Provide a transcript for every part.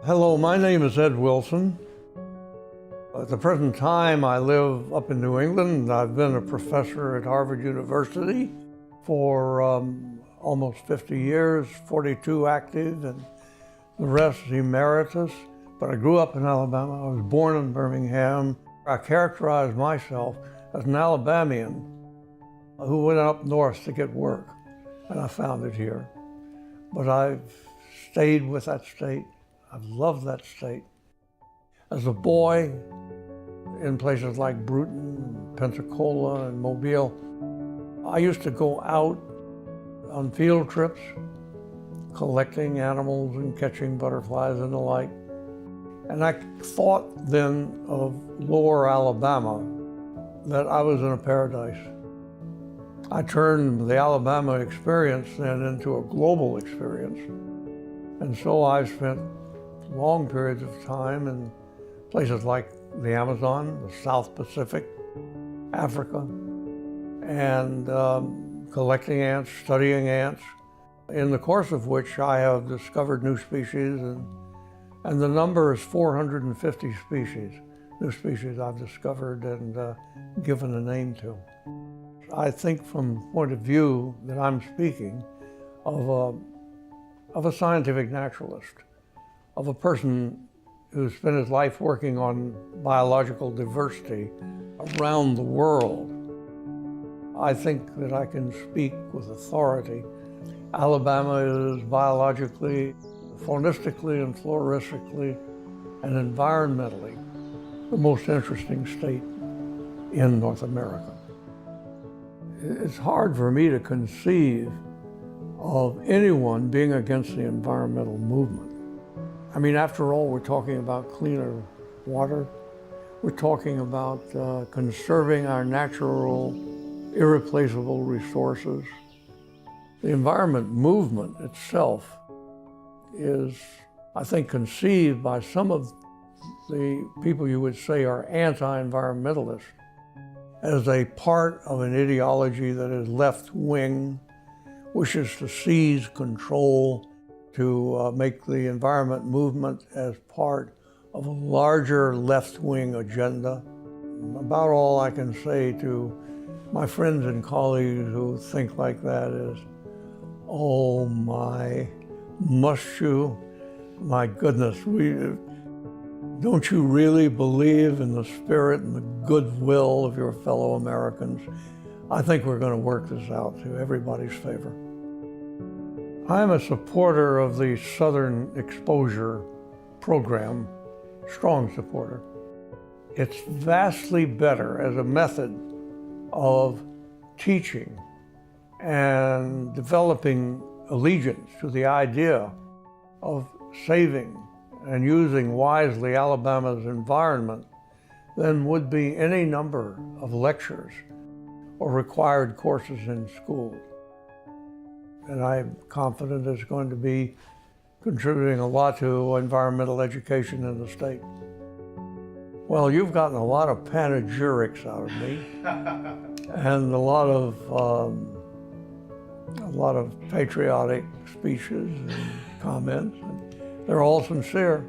Hello, my name is Ed Wilson. At the present time, I live up in New England. I've been a professor at Harvard University for almost 50 years, 42 active, and the rest emeritus. But I grew up in Alabama. I was born in Birmingham. I characterize myself as an Alabamian who went up north to get work, and I found it here. But I've stayed with that state. I've loved that state. As a boy, in places like Bruton, Pensacola, and Mobile, I used to go out on field trips, collecting animals and catching butterflies and the like. And I thought then of lower Alabama, that I was in a paradise. I turned the Alabama experience then into a global experience. And so I spent long periods of time in places like the Amazon, the South Pacific, Africa, and collecting ants, studying ants, in the course of which I have discovered new species, and the number is 450 species, new species I've discovered and given a name to. I think from the point of view that I'm speaking of a scientific naturalist, of a person who spent his life working on biological diversity around the world. I think that I can speak with authority. Alabama is biologically, faunistically, and floristically, and environmentally the most interesting state in North America. It's hard for me to conceive of anyone being against the environmental movement. I mean, after all, we're talking about cleaner water. We're talking about conserving our natural, irreplaceable resources. The environment movement itself is, I think, conceived by some of the people you would say are anti-environmentalists as a part of an ideology that is left-wing, wishes to seize control, to make the environment movement as part of a larger left-wing agenda. About all I can say to my friends and colleagues who think like that is, oh my, must you? My goodness, don't you really believe in the spirit and the goodwill of your fellow Americans? I think we're going to work this out to everybody's favor. I'm a supporter of the Southern Exposure Program, strong supporter. It's vastly better as a method of teaching and developing allegiance to the idea of saving and using wisely Alabama's environment than would be any number of lectures or required courses in schools. And I'm confident it's going to be contributing a lot to environmental education in the state. Well, you've gotten a lot of panegyrics out of me and a lot of patriotic speeches and comments. And they're all sincere.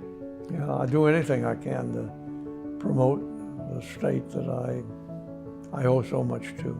You know, I do anything I can to promote the state that I owe so much to.